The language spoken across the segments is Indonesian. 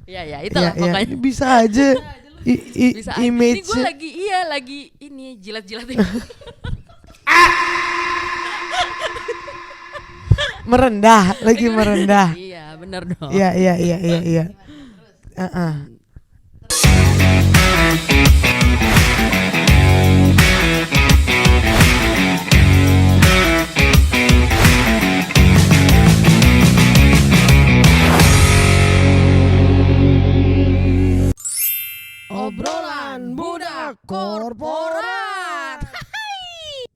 Ya itulah Ya, pokoknya. bisa aja. Bisa aja. Ini Image gue lagi ini jilat-jilat. merendah, lagi merendah. Iya, benar dong. Iya. Heeh. Obrolan budak korporat.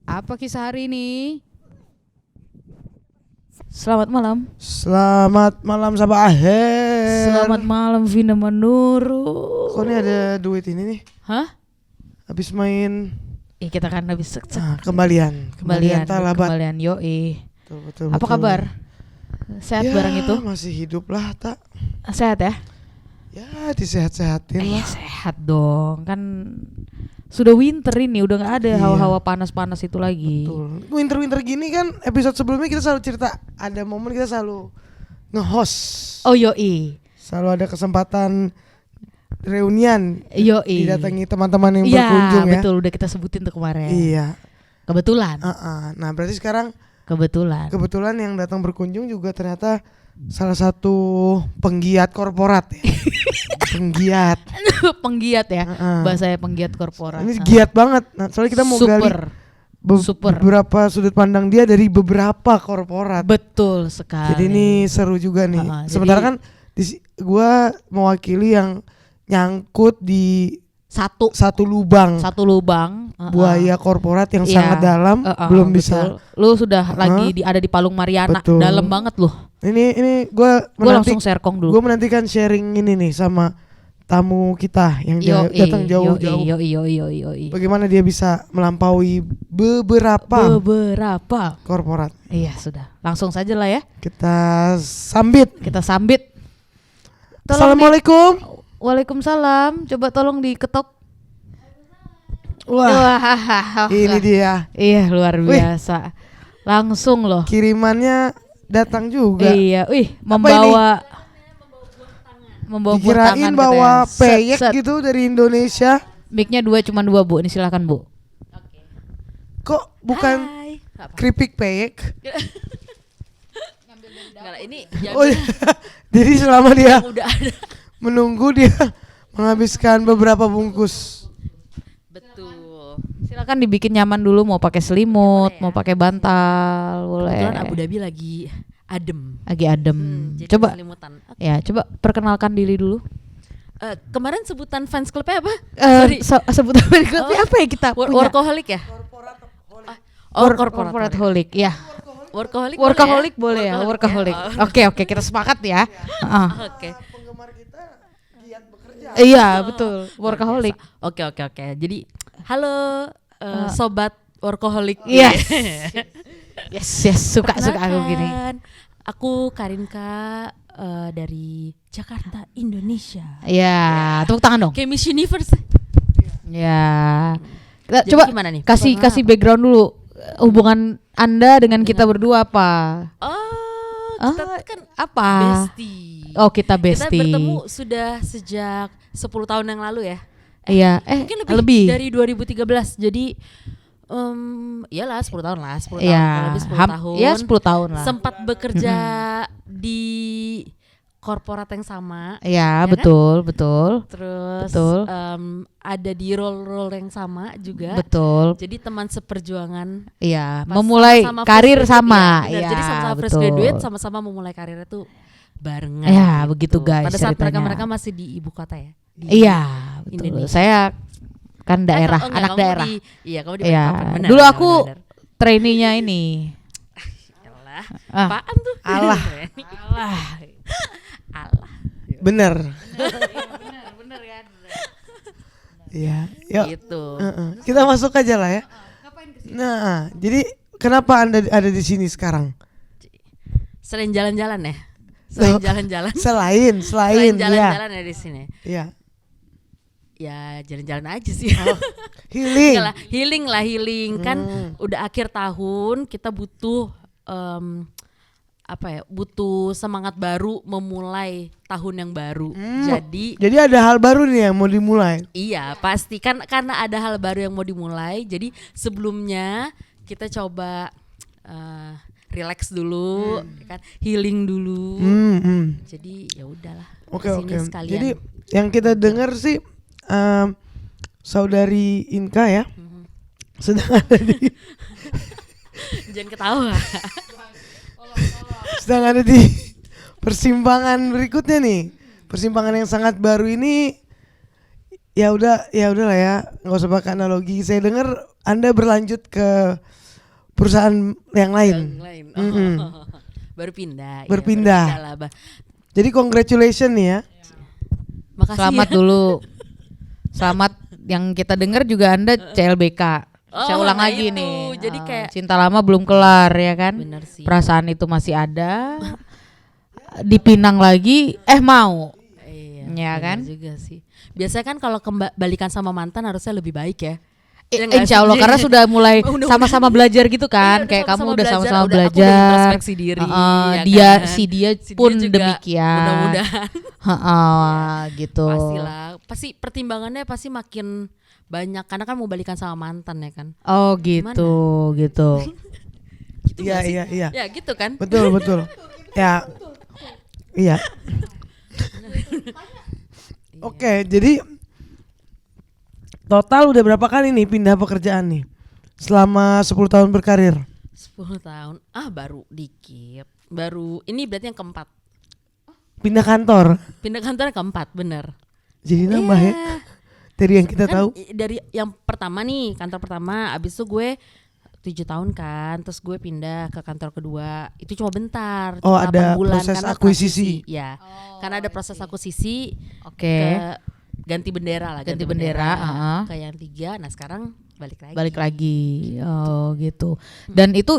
Apa kisah hari ini? Selamat malam. Selamat malam Sabah Aher. Selamat malam Vina Manuru. Kok ini ada duit ini nih? Hah? Habis main Kita kan habis kembalian talabat. kembalian yoi. Betul. Apa kabar? Sehat ya, barang itu? masih hidup lah tak. Sehat ya? Ya disehat-sehatin lah. Sehat dong. Kan sudah winter ini, udah nggak ada Iya. hawa-hawa panas-panas itu lagi. Betul. Winter gini kan episode sebelumnya kita selalu cerita, ada momen kita selalu nge-host. Oh yoi. Selalu ada kesempatan reunian. Yoi. Didatangi teman-teman yang Iya, berkunjung ya. betul, udah kita sebutin tuh kemarin. Iya. Kebetulan. Nah, berarti sekarang Kebetulan yang datang berkunjung juga ternyata salah satu penggiat korporat ya. penggiat ya. Heeh. Bahasanya penggiat korporat. Ini giat banget. Nah, soalnya kita mau gali Super. beberapa sudut pandang dia dari beberapa korporat. Betul sekali. Jadi ini seru juga nih. Sementara kan gua mewakili yang nyangkut di satu lubang buaya korporat yang sangat dalam, belum betul. bisa. Lu sudah lagi ada di Palung Mariana, Betul. dalam banget lu. Ini gua langsung serkong dulu. Gua menantikan sharing ini nih sama tamu kita yang datang jauh-jauh. Yoi. Bagaimana dia bisa melampaui beberapa korporat. Iya, sudah. Langsung saja lah ya. Kita sambit. Assalamualaikum. Waalaikumsalam. Coba tolong diketok. Wah. Ini dia. Iya, luar biasa. Langsung loh. Kirimannya datang juga. Iya, membawa buah Dikirain tangan bawa katanya. peyek Set. gitu dari Indonesia. Mic-nya cuma dua Bu, ini silakan Bu. Kok bukan keripik peyek? Enggak lah, ini Oh, jadi selama dia udah ada. menunggu dia menghabiskan beberapa bungkus. Betul. Silakan dibikin nyaman dulu, mau pakai selimut, mau pakai bantal, boleh. Kebetulan Abu Dhabi lagi adem. Jadi coba selimutan. ya, coba perkenalkan diri dulu. Kemarin sebutan fans clubnya apa? Sebutan klubnya apa ya kita punya? Workaholic ya? Corporate holic ya. Workaholic Boleh ya, workaholic. Oh. Oke, kita sepakat ya. Oke. Penggemar kita giat bekerja. Iya, betul. Workaholic. Oke. Jadi halo sobat workaholic. Yes. Yes, suka aku gini. Aku Karinka dari Jakarta, Indonesia. Ya, tepuk tangan dong. Kayak Miss Universe. Ya. Kita Jadi coba gimana nih? kasih background dulu. Hubungan Anda dengan kita berdua apa? Kita kan apa? bestie. Oh, kita Kita bestie. bertemu sudah sejak 10 tahun yang lalu ya. Iya, Mungkin lebih dari 2013. Jadi iyalah 10 tahun lah, 10 Iya, tahun, lebih 10 tahun. Ya 10 tahun lah. Sempat bekerja di korporat yang sama. Iya, ya betul. Terus Betul. ada di role yang sama juga. Betul. Jadi teman seperjuangan. Iya, Pas memulai sama-sama karir fresh sama. graduate, ya, benar. Iya, Jadi sama-sama fresh betul. graduate, sama-sama memulai karirnya tuh barengan. Ya, begitu guys Pada saat ceritanya. mereka masih di ibu kota ya. Di Iya, betul. Indonesia. Saya kan daerah, enggak, anak kamu daerah. Iya, kamu di Iya. Balikpapan. Benar, Dulu benar, aku benar. trainee-nya ini. Yalah, Ah. apaan tuh? Allah. Allah. Bener. Bener kan? Iya. Yuk. Gitu. Kita masuk aja lah ya. Nah, jadi kenapa Anda ada di sini sekarang? Selain jalan-jalan ya. Selain jalan-jalan. Selain jalan-jalan ya di sini. Iya. Ya jalan-jalan aja sih. Healing. Enggak lah, healing kan udah akhir tahun kita butuh butuh semangat baru memulai tahun yang baru. Jadi ada hal baru nih yang mau dimulai. Iya, pasti kan karena ada hal baru yang mau dimulai. Jadi sebelumnya kita coba relax dulu, kan, healing dulu. Jadi ya udahlah. Oke. Jadi yang kita dengar sih saudari Inka ya sedang ada di jangan ketawa. sedang ada di persimpangan berikutnya nih. Persimpangan yang sangat baru ini. Ya udahlah ya, nggak usah pakai analogi. Saya dengar Anda berlanjut ke perusahaan yang lain. Baru pindah. Berpindah. Ya, jadi congratulations nih ya. Makasih. Selamat dulu. Selamat, yang kita dengar juga Anda CLBK. Saya ulang lagi itu. nih. Jadi kayak cinta lama belum kelar ya kan? Bener sih. Perasaan itu masih ada. Dipinang lagi, mau. Iya kan? Juga sih. Biasanya kan kalau balikan sama mantan harusnya lebih baik ya. Insya Allah karena sudah mulai sama-sama belajar gitu kan, kayak kamu udah sama-sama belajar. Introspeksi diri. Dia pun juga demikian. Mudah-mudahan. Gitu. Pastilah. Pasti pertimbangannya pasti makin banyak karena kan mau balikan sama mantan ya kan. Oh gitu. Gitu Iya. Ya gitu kan. Betul. Ya. Iya. Oke, jadi total udah berapa kali nih pindah pekerjaan nih selama 10 tahun berkarir? 10 tahun. Baru dikit. Baru ini berarti yang keempat. Pindah kantor. Pindah kantor yang keempat, bener. Jadi nambah ya. Dari yang kita tahu. Dari yang pertama nih, kantor pertama, abis itu gue 7 tahun kan, terus gue pindah ke kantor kedua. Itu cuma bentar. Oh, cuma ada 8 bulan, proses karena akuisisi. Ya, karena ada proses akuisisi. Oke. Ganti bendera lah. Ganti bendera. Ke yang 3. Nah sekarang balik lagi. Oh gitu. Dan itu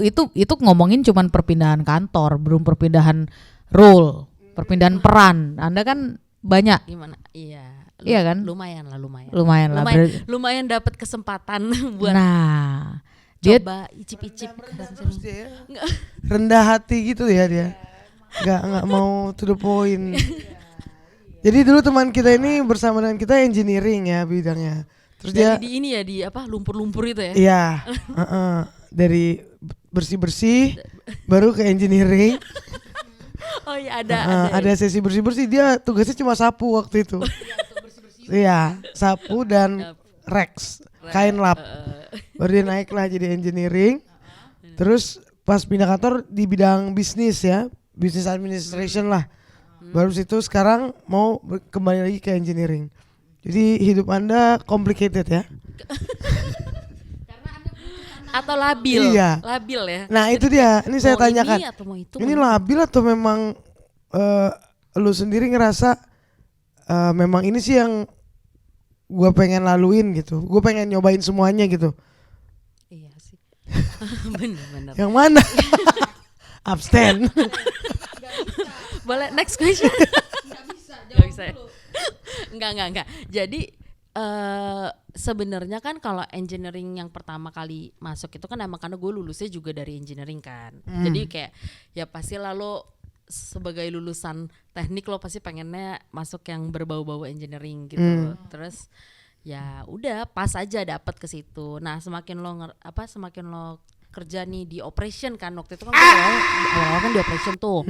ngomongin cuman perpindahan kantor, belum perpindahan role, perpindahan peran. Anda kan banyak. Gimana? Iya. Iya kan? Lumayan lah. Lumayan dapat kesempatan buat. Nah, coba icip-icip. Rendah hati gitu ya dia. Nggak mau to the point. Jadi dulu teman kita ini bersama dengan kita engineering ya bidangnya. Terus dari dia di ini ya, di lumpur-lumpur itu ya. Iya. Dari bersih-bersih baru ke engineering. Oh iya ada sesi bersih-bersih, dia tugasnya cuma sapu waktu itu. Iya, sapu dan Rex, kain lap. Baru dia naik lah jadi engineering. Terus pas pindah kantor di bidang bisnis ya, business administration lah. Baru situ sekarang mau kembali lagi ke engineering. Jadi hidup Anda complicated ya. Atau labil. Iya. Labil ya. Nah itu dia, ini saya tanyakan. Ini labil atau memang lu sendiri ngerasa memang ini sih yang gue pengen laluin gitu. Gue pengen nyobain semuanya gitu. Iya sih. Bener. Yang mana? Abstain. Boleh next question. Gak bisa ya? Enggak. Jadi sebenarnya kan kalau engineering yang pertama kali masuk itu kan emang karena gue lulusnya juga dari engineering kan. Jadi kayak ya pasti lalu sebagai lulusan teknik lo pasti pengennya masuk yang berbau-bau engineering gitu. Terus ya udah pas aja dapet ke situ. Nah semakin lo kerja nih di operation kan, waktu itu kan awal-awal kan di operation tuh.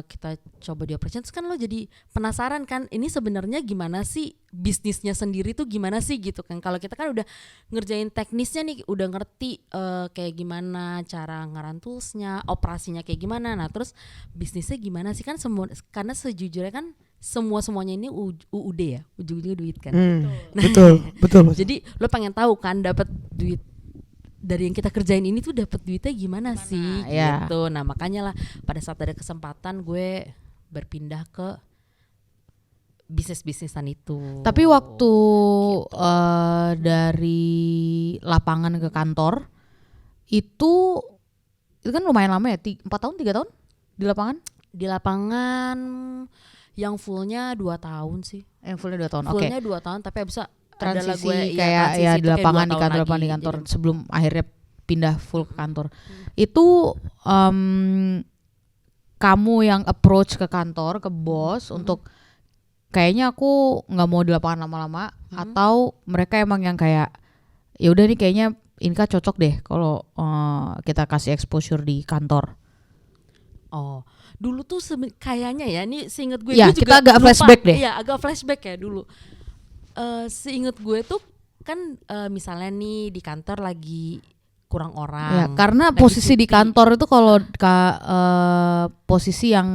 Kita coba di operation, terus kan lo jadi penasaran kan, ini sebenarnya gimana sih bisnisnya sendiri tuh gimana sih gitu kan. Kalau kita kan udah ngerjain teknisnya nih, udah ngerti kayak gimana cara ngerantulsnya, operasinya kayak gimana. Nah terus bisnisnya gimana sih kan, semua karena sejujurnya kan semuanya ini UUD ya, ujung-ujungnya duit kan. Betul. Jadi lo pengen tahu kan dapat duit dari yang kita kerjain ini tuh dapat duitnya gimana sih gitu. Nah makanya lah pada saat ada kesempatan gue berpindah ke bisnis-bisnisan itu. Tapi waktu gitu. Dari lapangan ke kantor itu kan lumayan lama ya, 3 tahun di lapangan? Di lapangan yang fullnya 2 tahun sih. Yang fullnya 2 tahun. Fullnya 2 tahun tapi abis transisi gue, kayak ya di lapangan di kantor sebelum akhirnya pindah full ke kantor. Itu kamu yang approach ke kantor, ke bos untuk kayaknya aku nggak mau di lapangan lama-lama, atau mereka emang yang kayak ya udah nih kayaknya Inka cocok deh kalau kita kasih exposure di kantor. Oh, dulu tuh kayaknya ya, ini seinget gue, Ya, gue kita juga agak lupa. flashback deh. Iya, agak flashback ya dulu. Seinget gue tuh kan misalnya nih di kantor lagi kurang orang. Ya, karena lagi posisi di cuti. kantor itu kalau posisi yang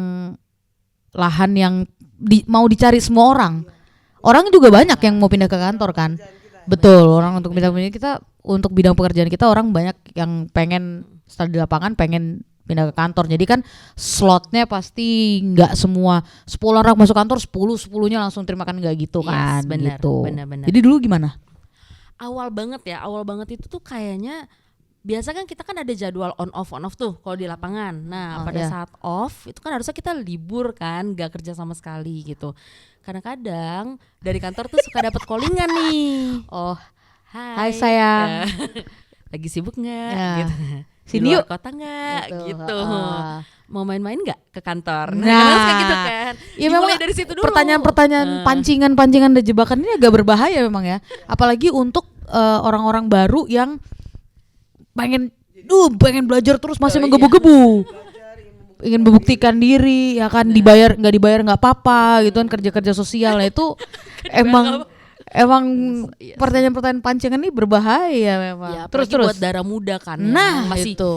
lahan yang mau dicari semua orang. Orang juga banyak yang mau pindah ke kantor kan. Betul, orang untuk bidang kita, untuk bidang pekerjaan kita orang banyak yang pengen setelah di lapangan pengen pindah ke kantor. Jadi kan slotnya pasti nggak semua 10 orang masuk kantor 10-10-nya langsung terima kan, nggak gitu kan. Bener, gitu. bener. Jadi dulu gimana? Awal banget itu tuh kayaknya biasa kan kita kan ada jadwal on off tuh kalau di lapangan. Nah, pada saat off itu kan harusnya kita libur kan, gak kerja sama sekali gitu. Kadang-kadang dari kantor tuh suka dapat callingan nih. Oh, hai sayang. Lagi sibuk nggak? Ya. Gitu. Sini Di luar yuk. kota nggak? Gitu. Mau main-main nggak ke kantor? Nah, kayak gitu kan. Ya Dimulai memang dari situ dulu. pertanyaan-pertanyaan pancingan-pancingan dan jebakan ini agak berbahaya memang ya. Apalagi untuk orang-orang baru yang pengen belajar terus masih menggebu-gebu. Ingin membuktikan diri ya kan, nggak dibayar nggak apa-apa gitu kan, kerja sosial. Nah itu emang pertanyaan-pertanyaan pancingan ini berbahaya memang. Ya, terus buat darah muda kan. Nah, masih itu.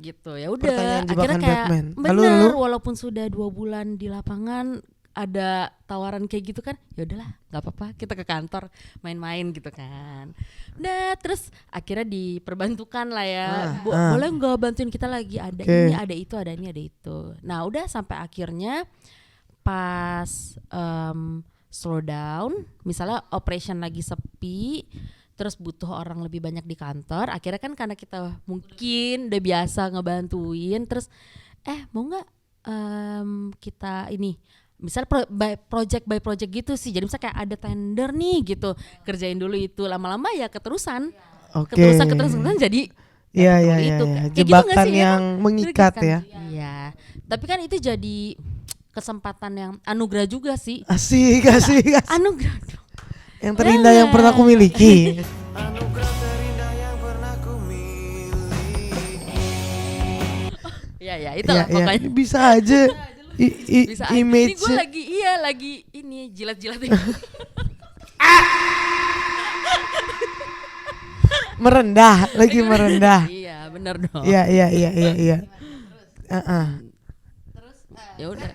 gitu. Ya udah, Pertanyaan akhirnya jebakan kayak Batman. bener, walaupun sudah 2 bulan di lapangan ada tawaran kayak gitu kan, ya udahlah nggak apa-apa, kita ke kantor main-main gitu kan. Nah terus akhirnya diperbantukan lah ya, boleh nggak bantuin kita lagi, ada ini ada itu, ada ini ada itu. Nah udah sampai akhirnya pas slow down, misalnya operation lagi sepi, terus butuh orang lebih banyak di kantor, akhirnya kan karena kita mungkin udah biasa ngebantuin, terus mau nggak kita ini misal project by project gitu sih, jadi misalnya kayak ada tender nih gitu, kerjain dulu itu, lama-lama ya keterusan jadi Iya, itu iya. kayak gitu Jebakan nggak sih, yang mengikat kan? ya. Iya, tapi kan itu jadi kesempatan yang anugerah juga sih. Asik. Anugerah Yang terindah yang pernah aku miliki. Anugerah terindah yang pernah ku miliki. ya itulah pokoknya. Bisa aja. Bisa Image. ini gue lagi ini jilat-jilat merendah. Iya benar dong. Iya. Terus ya udah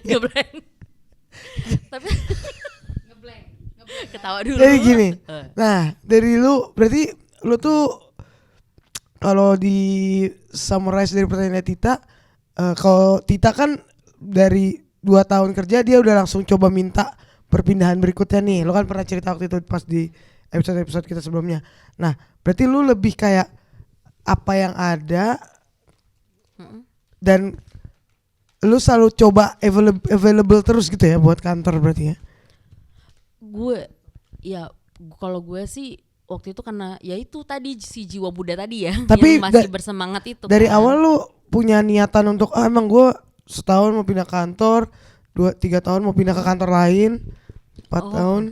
ngeblank tapi ketawa dulu. Jadi gini, nah dari lu berarti lu tuh kalau di summarize dari pertanyaan Tita, kalau Tita kan dari 2 tahun kerja dia udah langsung coba minta perpindahan berikutnya nih. Lu kan pernah cerita waktu itu pas di episode kita sebelumnya. Nah berarti lu lebih kayak apa yang ada dan lu selalu coba available terus gitu ya buat kantor berarti ya? Gue ya kalau gue sih waktu itu karena ya itu tadi si jiwa muda tadi ya, tapi yang masih bersemangat itu. Dari kan. awal lu punya niatan untuk emang gue setahun mau pindah kantor, 2-3 tahun mau pindah ke kantor lain, 4 tahun.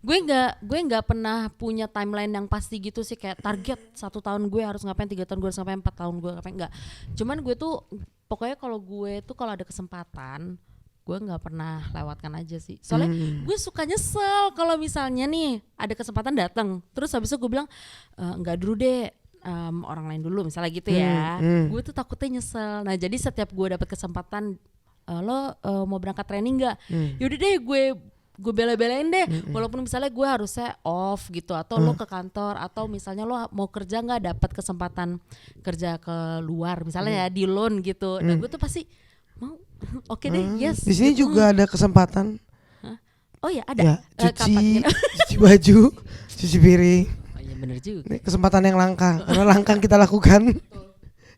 Gue nggak pernah punya timeline yang pasti gitu sih, kayak target 1 tahun gue harus ngapain, 3 tahun gue harus ngapain, 4 tahun gue ngapain, enggak. Cuman gue tuh pokoknya kalau ada kesempatan gue nggak pernah lewatkan aja sih. Soalnya gue suka nyesel kalau misalnya nih ada kesempatan datang, terus habis itu gue bilang nggak dulu deh, orang lain dulu misalnya gitu ya. Gue tuh takutnya nyesel. Nah jadi setiap gue dapet kesempatan, lo mau berangkat training nggak? Yaudah deh gue bela-belain deh, walaupun misalnya gue harusnya off gitu, atau lo ke kantor, atau misalnya lo mau kerja nggak dapat kesempatan kerja ke luar misalnya ya di loan gitu. Nah gue tuh pasti mau. Oke deh, yes. Di sini gitu. juga ada kesempatan. Oh ya ada. Ya, Kapan? cuci baju, cuci piring. Oh iya bener juga. Ini kesempatan yang langka, karena langka kita lakukan.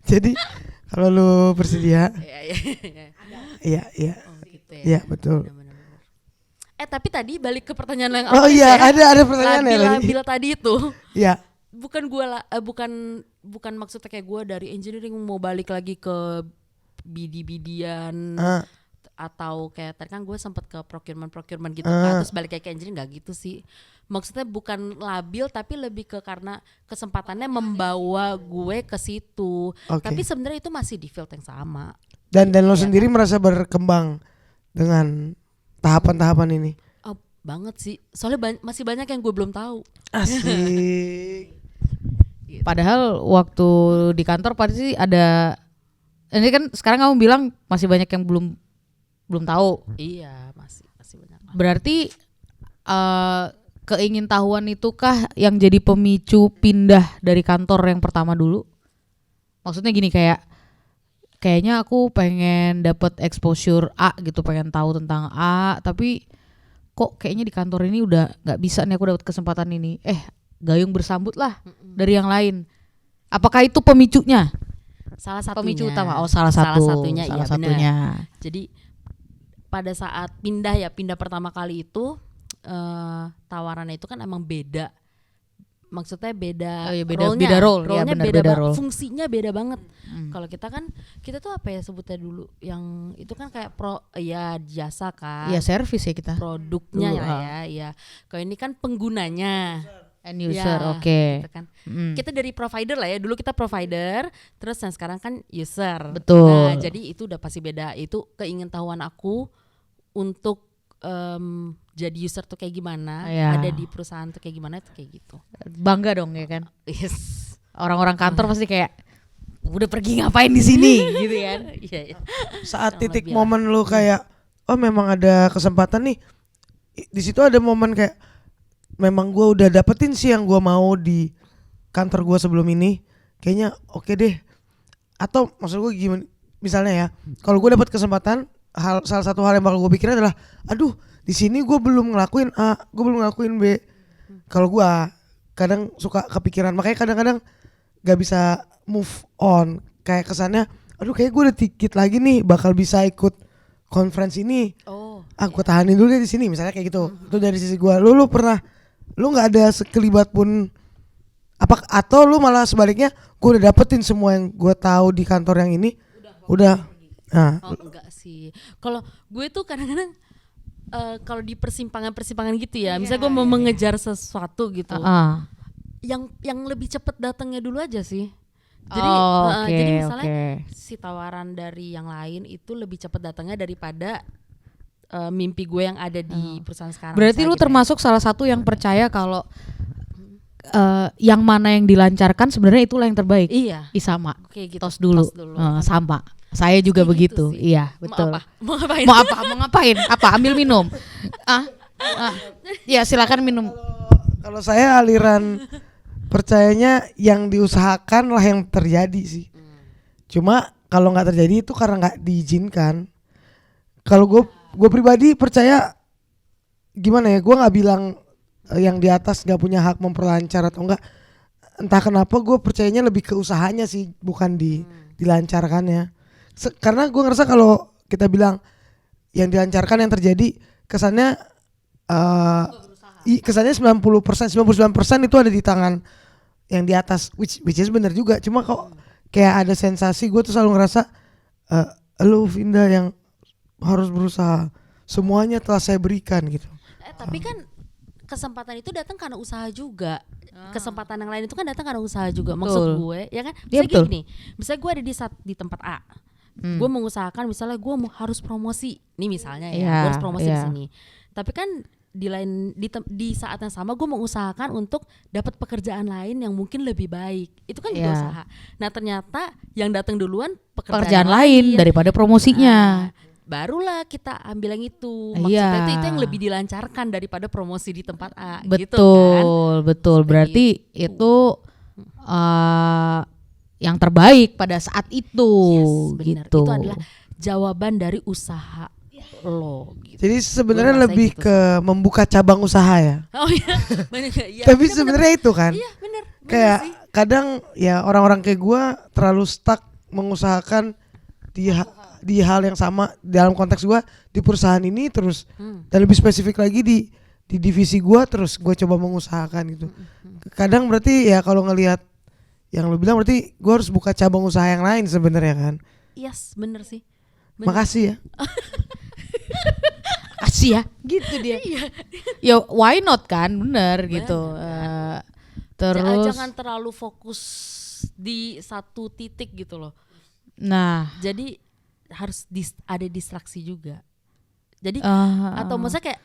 Jadi kalau lu bersedia, iya. Oh, gitu ya. Iya betul. Bener. Tapi tadi balik ke pertanyaan yang Oh awal iya, ya. ada pertanyaan ya tadi. Labil tadi itu. Iya. Bukan gue bukan maksudnya kayak gue dari engineering mau balik lagi ke bidi-bidian atau kayak tadi kan gue sempet ke procurement gitu kan, terus balik kayak engineering nggak gitu sih. Maksudnya bukan labil tapi lebih ke karena kesempatannya membawa gue ke situ. Tapi sebenarnya itu masih di field yang sama. Dan lo sendiri merasa berkembang dengan tahapan-tahapan ini? Oh, banget sih. Soalnya masih banyak yang gue belum tahu. Asik. Padahal waktu di kantor pasti ada, ini kan sekarang kamu bilang masih banyak yang belum tahu. Iya, masih banyak. Berarti keingintahuan itukah yang jadi pemicu pindah dari kantor yang pertama dulu? Maksudnya gini, kayaknya aku pengen dapat exposure A gitu, pengen tahu tentang A, tapi kok kayaknya di kantor ini udah nggak bisa nih aku dapat kesempatan ini. Gayung bersambut lah dari yang lain. Apakah itu pemicunya? Salah satunya. Pemicu utama. Salah satunya. Benar. Jadi pada saat pindah pertama kali itu tawarannya itu kan emang beda. Maksudnya beda role-nya beda, fungsinya beda banget. Kalau kita tuh apa ya sebutnya dulu, yang itu kan kayak jasa kan. Iya, servis ya kita. Produknya ya. Kalau ini kan penggunanya. End user, oke. Gitu kan. Kita dari provider lah ya. Dulu kita provider, terus yang sekarang kan user. Betul. Nah, jadi itu udah pasti beda. Itu keingintahuan aku untuk jadi user tuh kayak gimana, ada di perusahaan tuh kayak gimana, itu kayak gitu. Bangga dong ya kan. Yes. Orang-orang kantor pasti kayak udah pergi ngapain di sini gitu kan. Iya. Saat titik momen lu kayak memang ada kesempatan nih. Di situ ada momen kayak memang gue udah dapetin sih yang gue mau di kantor gue sebelum ini, kayaknya oke deh. Atau maksud gue gimana, misalnya ya, kalau gue dapat kesempatan, salah satu hal yang bakal gue pikirin adalah, aduh di sini gue belum ngelakuin A, gue belum ngelakuin B. Kalau gue kadang suka kepikiran, makanya kadang-kadang gak bisa move on, kayak kesannya aduh kayak gue udah dikit lagi nih bakal bisa ikut conference ini. Gue tahanin dulu deh di sini misalnya kayak gitu. Itu dari sisi gue. Lu nggak ada sekelibat pun apa, atau lu malah sebaliknya, gue udah dapetin semua yang gue tahu di kantor yang ini udah. Enggak sih. Kalau gue tuh kadang-kadang kalau di persimpangan gitu ya, misalnya gue mau mengejar sesuatu gitu, yang lebih cepet datangnya dulu aja sih. Jadi jadi misalnya si tawaran dari yang lain itu lebih cepet datangnya daripada mimpi gue yang ada di perusahaan sekarang. Berarti lu termasuk salah satu yang percaya kalau yang mana yang dilancarkan sebenarnya itulah yang terbaik. Iya. Sama. Gitu. Tos dulu. Sama. Saya juga kayak begitu. Gitu, iya, betul. Mau ngapain? Mau ngapain? Apa? Ambil minum. Ya silakan minum. Kalau saya aliran percayanya yang diusahakan lah yang terjadi sih. Cuma kalau nggak terjadi itu karena nggak diizinkan. Kalau gue pribadi percaya, gimana ya, gue nggak bilang yang di atas nggak punya hak memperlancar atau enggak. Entah kenapa gue percayanya lebih ke usahanya sih, bukan dilancarkannya. Karena gue ngerasa kalau kita bilang yang dilancarkan yang terjadi, kesannya kesannya 90%, 99% itu ada di tangan yang di atas, which is benar juga. Cuma kok kayak ada sensasi, gue tuh selalu ngerasa lu Vinda yang harus berusaha, semuanya telah saya berikan gitu. Tapi kan kesempatan itu datang karena usaha juga. Kesempatan yang lain itu kan datang karena usaha juga. Maksud gue ya kan, misalnya gini, misalnya gue ada di tempat A, gue mengusahakan misalnya gue harus promosi nih misalnya ya, gue harus promosi di sini. Tapi kan di saat yang sama gue mengusahakan untuk dapat pekerjaan lain yang mungkin lebih baik. Itu kan juga usaha. Nah ternyata yang datang duluan pekerjaan lain daripada promosinya. Barulah kita ambil yang itu. Maksudnya itu yang lebih dilancarkan daripada promosi di tempat A. Betul, gitu kan? Betul. Berarti itu yang terbaik pada saat itu. Yes, benar. Gitu. Itu adalah jawaban dari usaha lo. Gitu. Jadi sebenarnya lebih gitu ke membuka cabang usaha ya. Oh iya, banyak ya. Tapi sebenarnya itu kan. Iya benar. Kayak sih. Kadang ya orang-orang kayak gue terlalu stuck mengusahakan di hal yang sama dalam konteks gue di perusahaan ini terus, dan lebih spesifik lagi di divisi gue terus gue coba mengusahakan gitu. Kadang berarti ya kalau ngelihat yang lu bilang berarti gue harus buka cabang usaha yang lain sebenarnya kan. yes, bener sih. Makasih ya. Kasih ya, gitu dia. Ya why not kan, bener gitu. Terus jangan terlalu fokus di satu titik gitu loh. Nah, jadi harus ada distraksi juga. Jadi atau maksudnya kayak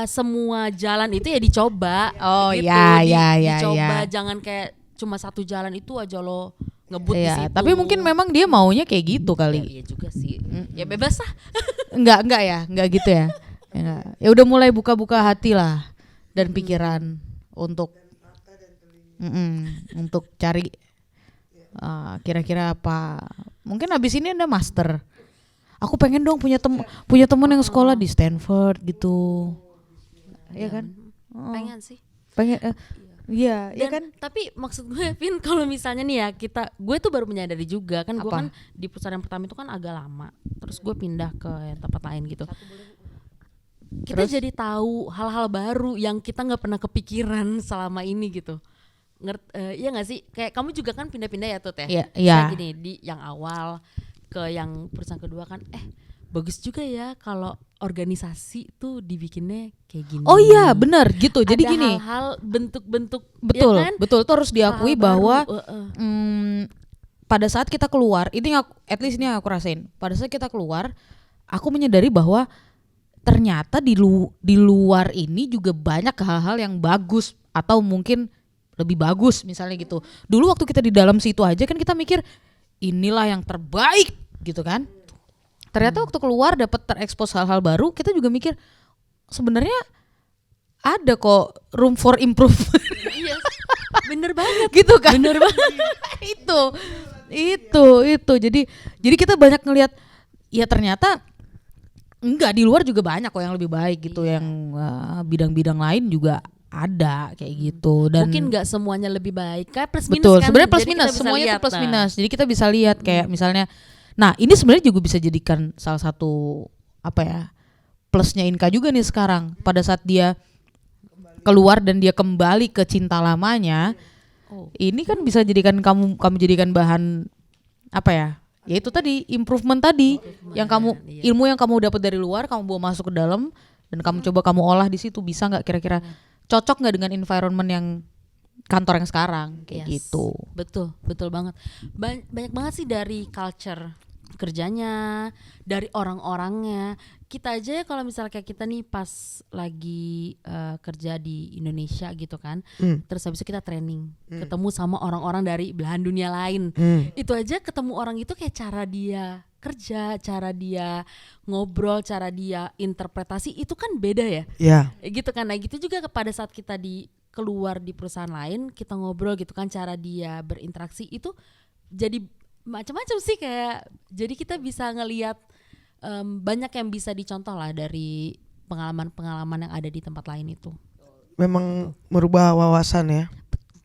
semua jalan itu ya dicoba. Oh gitu. ya. Dicoba, jangan kayak cuma satu jalan itu aja lo ngebut di situ. Tapi mungkin memang dia maunya kayak gitu kali. Iya juga sih. Ya bebas lah. Enggak gitu ya. Ya udah mulai buka-buka hati lah dan pikiran untuk untuk cari kira-kira apa. Mungkin abis ini Anda master. Aku pengen dong punya teman yang sekolah di Stanford gitu. Iya kan? Pengen sih. Pengen iya, ya kan? Tapi maksud gue Vin, kalau misalnya nih ya gue tuh baru menyadari juga kan, gue kan di perusahaan yang pertama itu kan agak lama. Terus gue pindah ke tempat lain gitu. Kita jadi tahu hal-hal baru yang kita nggak pernah kepikiran selama ini gitu. Iya nggak sih? Kayak kamu juga kan pindah-pindah ya Tut ya? Iya. Gini di yang awal ke yang perusahaan kedua kan, bagus juga ya kalau organisasi tuh dibikinnya kayak gini. Oh iya benar gitu. Jadi ada gini. Hal-hal bentuk-bentuk. Betul, ya kan? betul. Itu harus diakui Hal-hal bahwa baru, pada saat kita keluar, at least ini aku rasain. Pada saat kita keluar, aku menyadari bahwa ternyata di luar ini juga banyak hal-hal yang bagus atau mungkin lebih bagus misalnya gitu. Dulu waktu kita di dalam situ aja kan kita mikir inilah yang terbaik gitu kan. Ternyata waktu keluar dapat terekspos hal-hal baru, kita juga mikir sebenarnya ada kok room for improvement. Iya, bener banget. Gitu kan. Bener banget. itu. Jadi kita banyak ngelihat ya ternyata enggak, di luar juga banyak kok yang lebih baik gitu, yang bidang-bidang lain juga ada kayak gitu. Dan mungkin nggak semuanya lebih baik, kayak plus minus. Betul, kan. sebenarnya plus Jadi minus, kita bisa semuanya lihat, tuh plus minus. Jadi kita bisa lihat kayak misalnya, nah ini sebenarnya juga bisa jadikan salah satu plusnya Inka juga nih sekarang. Pada saat dia keluar dan dia kembali ke cinta lamanya, ini kan bisa jadikan kamu jadikan bahan ya itu tadi improvement tadi yang kamu ilmu yang kamu dapat dari luar kamu bawa masuk ke dalam dan kamu coba kamu olah di situ. Bisa nggak kira-kira cocok nggak dengan environment yang kantor yang sekarang kayak gitu. Betul banget. Banyak banget sih dari culture kerjanya, dari orang-orangnya. Kita aja ya kalau misalnya kayak kita nih pas lagi kerja di Indonesia gitu kan, terus habis itu kita training, ketemu sama orang-orang dari belahan dunia lain. Itu aja ketemu orang itu kayak cara dia kerja, cara dia ngobrol, cara dia interpretasi itu kan beda ya. Iya. Gitu kan. Nah gitu juga pada saat kita keluar di perusahaan lain, kita ngobrol gitu kan, cara dia berinteraksi itu jadi macam-macam sih, kayak jadi kita bisa ngelihat banyak yang bisa dicontoh lah dari pengalaman-pengalaman yang ada di tempat lain itu. Memang merubah wawasan ya.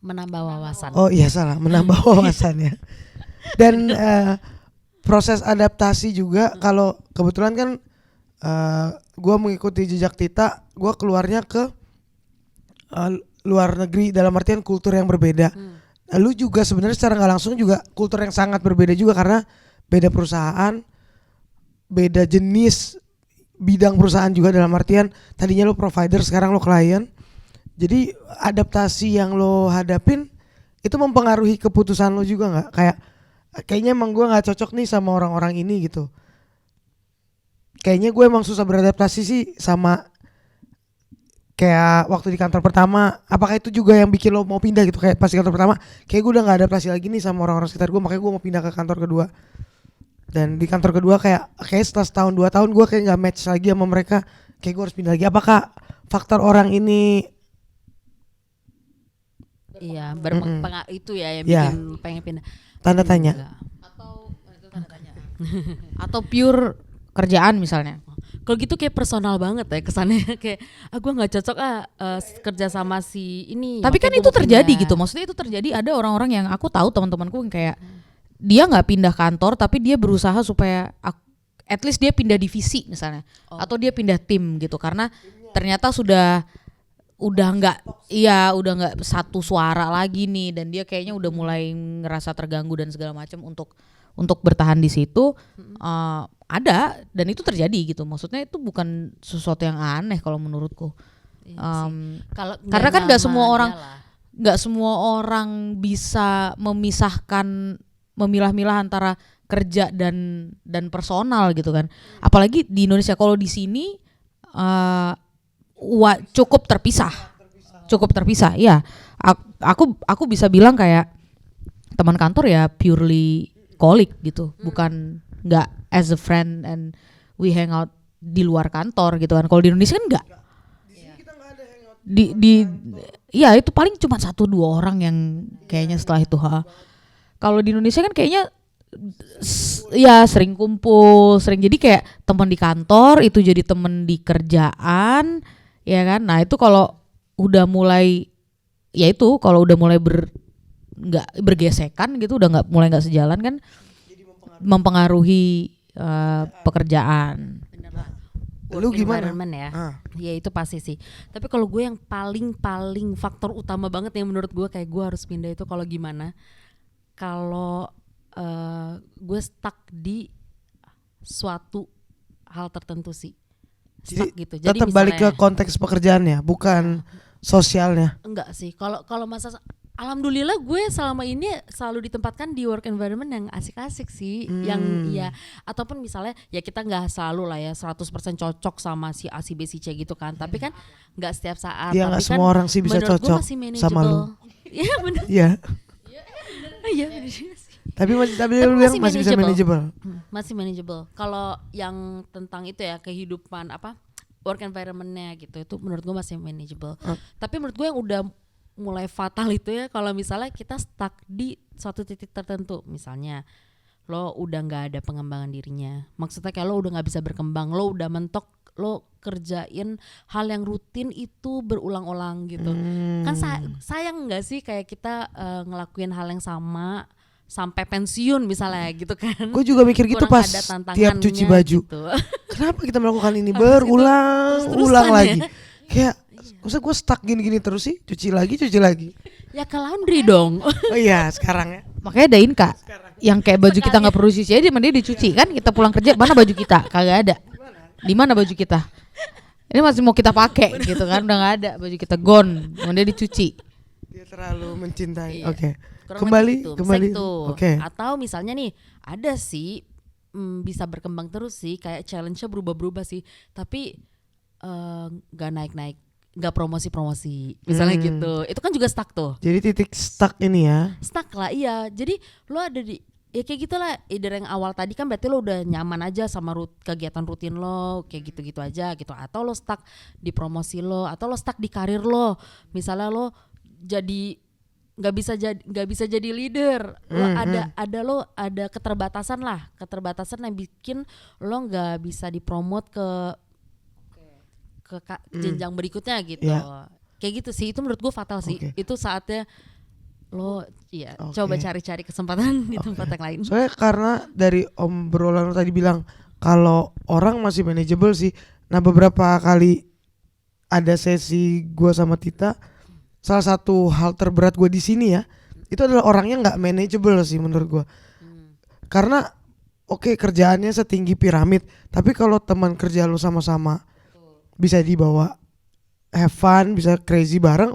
Menambah wawasan. Oh iya salah, menambah wawasan ya. Dan proses adaptasi juga, kalau kebetulan kan gue mengikuti jejak Tita, gue keluarnya ke luar negeri dalam artian kultur yang berbeda. Lu juga sebenarnya secara nggak langsung juga kultur yang sangat berbeda juga, karena beda perusahaan, beda jenis bidang perusahaan juga, dalam artian tadinya lu provider sekarang lu klien. Jadi adaptasi yang lo hadapin itu mempengaruhi keputusan lo juga nggak? Kayaknya emang gue nggak cocok nih sama orang-orang ini gitu. Kayaknya gue emang susah beradaptasi sih sama kayak waktu di kantor pertama. Apakah itu juga yang bikin lo mau pindah gitu? Kayak pas di kantor pertama kayak gue udah gak adaptasi lagi nih sama orang-orang sekitar gue, makanya gue mau pindah ke kantor kedua. Dan di kantor kedua kayak setelah setahun 2 tahun gue kayak gak match lagi sama mereka, kayak gue harus pindah lagi. Apakah faktor orang ini berpengaruh itu ya yang bikin pengen pindah? Tanda tanya. Atau pure kerjaan misalnya. Kalau gitu kayak personal banget ya kesannya, kayak gue nggak cocok kerja sama si ini. Tapi kan itu terjadi gitu, maksudnya itu terjadi. Ada orang-orang yang aku tahu, teman-temanku yang kayak dia nggak pindah kantor tapi dia berusaha supaya at least dia pindah divisi misalnya, atau dia pindah tim gitu, karena ternyata udah nggak satu suara lagi nih, dan dia kayaknya udah mulai ngerasa terganggu dan segala macam untuk untuk bertahan di situ ada, dan itu terjadi gitu. Maksudnya itu bukan sesuatu yang aneh kalau menurutku. Karena kan nggak semua orang bisa memisahkan, memilah-milah antara kerja dan personal gitu kan. Apalagi di Indonesia, kalau di sini cukup terpisah. Ya, aku bisa bilang kayak teman kantor ya purely colleague gitu, bukan nggak as a friend and we hang out di luar kantor gitu kan. Kalau di Indonesia kan nggak. Ya itu paling cuma 1-2 orang yang kayaknya setelah itu. Kalau di Indonesia kan kayaknya ya sering kumpul, jadi kayak teman di kantor itu jadi teman di kerjaan, ya kan. Nah itu kalau udah mulai bergesekan gitu, udah mulai nggak sejalan kan, mempengaruhi pekerjaan. Lu gimana? Ya, ya itu pasti sih. Tapi kalau gue yang paling faktor utama banget yang menurut gue kayak gue harus pindah itu kalau gue stuck di suatu hal tertentu sih. Stuck gitu. Jadi tetap balik ke konteks pekerjaannya, bukan sosialnya. Enggak sih. Kalau masa alhamdulillah gue selama ini selalu ditempatkan di work environment yang asik-asik sih, yang ya ataupun misalnya ya kita nggak selalu lah ya 100% cocok sama si A, si B, si C gitu kan, tapi kan nggak setiap saat. Iya, nggak semua orang sih bisa cocok sama lu. Iya benar. Iya. Iya. Tapi lu yang masih bisa manageable. Masih manageable. Kalau yang tentang itu ya kehidupan work environment-nya gitu, itu menurut gue masih manageable. Tapi menurut gue yang udah mulai fatal itu ya kalau misalnya kita stuck di suatu titik tertentu, misalnya lo udah nggak ada pengembangan dirinya, maksudnya kayak lo udah nggak bisa berkembang, lo udah mentok, lo kerjain hal yang rutin itu berulang-ulang gitu. Kan sayang nggak sih kayak kita ngelakuin hal yang sama sampai pensiun misalnya gitu kan. Gue juga mikir gitu pas tiap cuci baju gitu. Kenapa kita melakukan ini berulang lagi kayak masa gue stuck gini-gini terus sih, cuci lagi. Ya ke laundry dong. Oh iya sekarang ya. Makanya ada Inka yang kayak baju kita nggak perlu cuci aja, dia dicuci kan. Kita pulang kerja, mana baju kita? Kagak ada. Di mana baju kita? Ini masih mau kita pakai gitu kan, udah nggak ada baju kita, gone. Dia dicuci. Dia terlalu mencintai. Iya. Oke. Kembali. Oke. Atau misalnya nih ada sih bisa berkembang terus sih, kayak challenge-nya berubah-berubah sih, tapi nggak naik-naik, nggak promosi misalnya gitu. Itu kan juga stuck tuh. Jadi titik stuck ini ya. Stuck lah, iya. Jadi lo ada di ya kayak gitulah. Either yang awal tadi kan berarti lo udah nyaman aja sama kegiatan rutin lo kayak gitu-gitu aja gitu. Atau lo stuck di promosi lo, atau lo stuck di karir lo. Misalnya lo jadi nggak bisa jadi leader. Lo ada keterbatasan yang bikin lo nggak bisa dipromot ke jenjang berikutnya gitu. Kayak gitu sih, itu menurut gue fatal sih. Itu saatnya lo coba cari-cari kesempatan di tempat yang lain. Soalnya karena dari obrolan lo tadi bilang kalau orang masih manageable sih. Nah beberapa kali ada sesi gue sama Tita, salah satu hal terberat gue di sini ya, itu adalah orangnya nggak manageable sih menurut gue. Karena kerjaannya setinggi piramid, tapi kalau teman kerja lo sama-sama bisa dibawa have fun, bisa crazy bareng,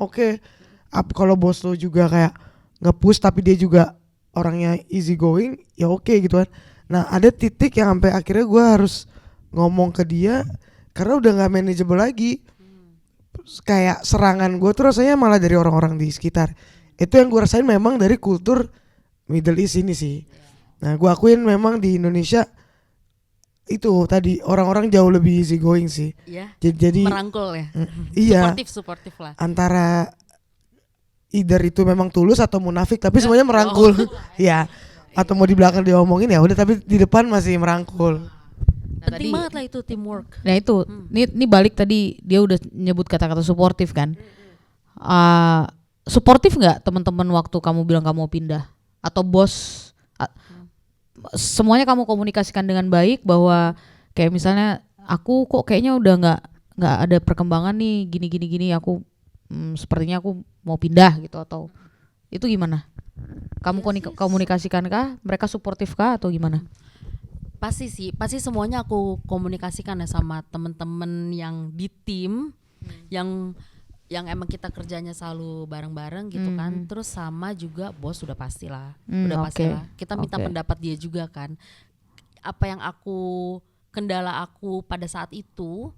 kalau bos lo juga kayak nge-push tapi dia juga orangnya easy going, ya gitu kan. Nah ada titik yang sampai akhirnya gue harus ngomong ke dia karena udah gak manageable lagi. Kayak serangan gue tuh rasanya malah dari orang-orang di sekitar. Itu yang gue rasain memang dari kultur Middle East ini sih. Nah gue akuin memang di Indonesia itu tadi orang-orang jauh lebih easy going sih. Iya. Jadi merangkul ya. Iya. Suportif lah. Antara either itu memang tulus atau munafik, tapi semuanya merangkul. Iya. Atau mau di belakang diomongin ya udah, tapi di depan masih merangkul. Penting banget lah itu teamwork. Nah itu, ini balik tadi dia udah nyebut kata-kata suportif kan. Suportif nggak teman-teman waktu kamu bilang kamu mau pindah? Atau bos? Semuanya kamu komunikasikan dengan baik bahwa kayak misalnya aku kok kayaknya udah nggak ada perkembangan nih, gini aku sepertinya aku mau pindah gitu, atau Itu gimana? Kamu komunikasikan kah? Mereka suportif kah atau gimana? Pasti semuanya aku komunikasikan ya sama temen-temen yang di tim, yang emang kita kerjanya selalu bareng-bareng gitu kan. Terus sama juga bos udah pastilah, pastilah. Kita minta pendapat dia juga kan. Apa yang kendala aku pada saat itu,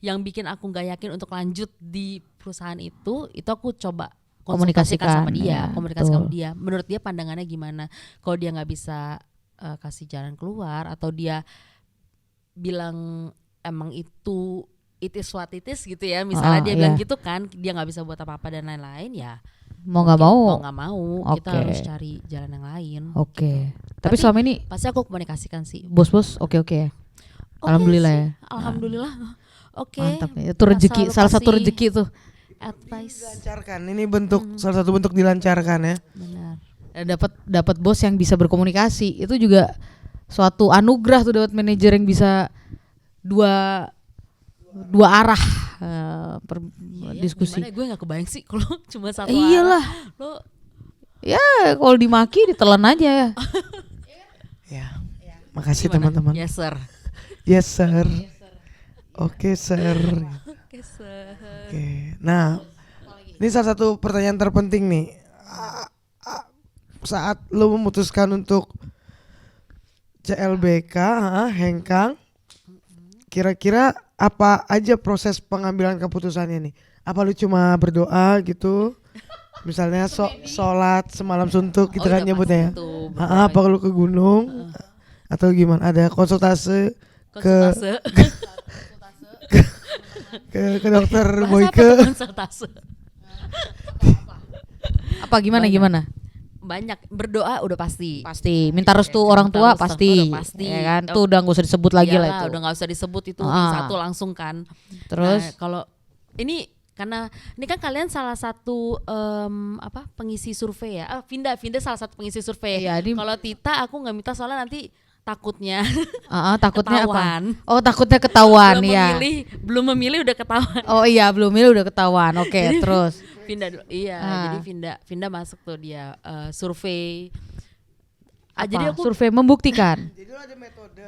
yang bikin aku nggak yakin untuk lanjut di perusahaan itu aku coba komunikasikan sama dia, sama dia. Menurut dia pandangannya gimana? Kalau dia nggak bisa kasih jalan keluar atau dia bilang emang itu it is what it is gitu ya, misalnya dia bilang gitu kan, dia nggak bisa buat apa-apa dan lain-lain ya. Mau nggak mau, kita harus cari jalan yang lain. Gitu. Tapi selama ini pasti aku komunikasikan sih. Bos-bos oke. Alhamdulillah ya. Alhamdulillah. Oke. Mantap ya. Itu rezeki, salah satu rezeki tuh. Advice. Dilancarkan. Ini bentuk salah satu bentuk dilancarkan ya. Benar. Dapat bos yang bisa berkomunikasi itu juga suatu anugerah tuh, dapat manajer yang bisa dua arah diskusi. Gimana gue nggak kebayang sih kalau cuma satu iyalah. arah. Lo ya kalau dimaki ditelan aja ya. Ya. Makasih teman-teman. Yes sir. Yes sir. Oke sir. Oke. Nah, ini salah satu pertanyaan terpenting nih. Saat lo memutuskan untuk CLBK, Hengkang, kira-kira apa aja proses pengambilan keputusannya nih? Apa lu cuma berdoa gitu? Misalnya sholat semalam suntuk gitu kan nyebutnya ya? Apa lu ke gunung? Atau gimana? Ada konsultasi ke dokter Boyke? Apa gimana? Banyak berdoa udah pasti minta restu orang tua pasti ya kan, tuh udah nggak usah disebut lagi lah itu, udah nggak usah disebut itu satu langsung kan. Terus kalau ini karena ini kan kalian salah satu pengisi survei ya, Vinda salah satu pengisi survei ya, kalau Tita aku nggak minta soalnya nanti takutnya takutnya ketahuan. Takutnya ketahuan ya. Belum memilih udah ketahuan. Belum memilih udah ketahuan. Oke. Terus Vinda dulu. Jadi Vinda masuk tuh dia survei. Jadi aku survei membuktikan. Jadi ada metode.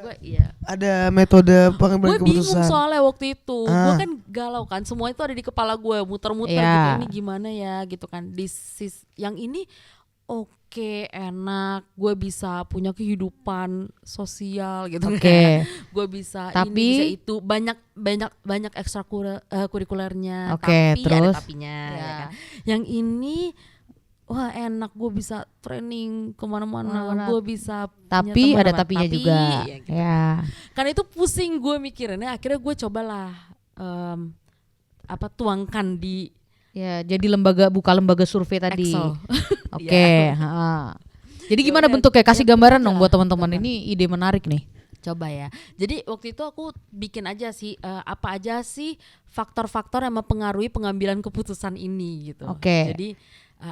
Ada metode pengambilan keputusan. Gue bingung soalnya waktu itu. Gue kan galau kan. Semua itu ada di kepala gue, muter-muter gitu. Ini gimana ya gitu kan. Yang ini oke, enak, gue bisa punya kehidupan sosial gitu kan. Gue bisa ini bisa itu, banyak ekstrakurikulernya. Tapi terus ada tapinya ya kan. Yang ini wah enak, gue bisa training kemana-mana, gue bisa tapi ada tapinya juga ya, gitu. Karena itu pusing gue mikirinnya. Akhirnya gue cobalah tuangkan di jadi buka lembaga survei tadi. Oke. Jadi gimana bentuknya? Kasih gambaran dong buat teman-teman. Ini ide menarik nih. Coba ya. Jadi waktu itu aku bikin aja sih apa aja sih faktor-faktor yang mempengaruhi pengambilan keputusan ini gitu. Jadi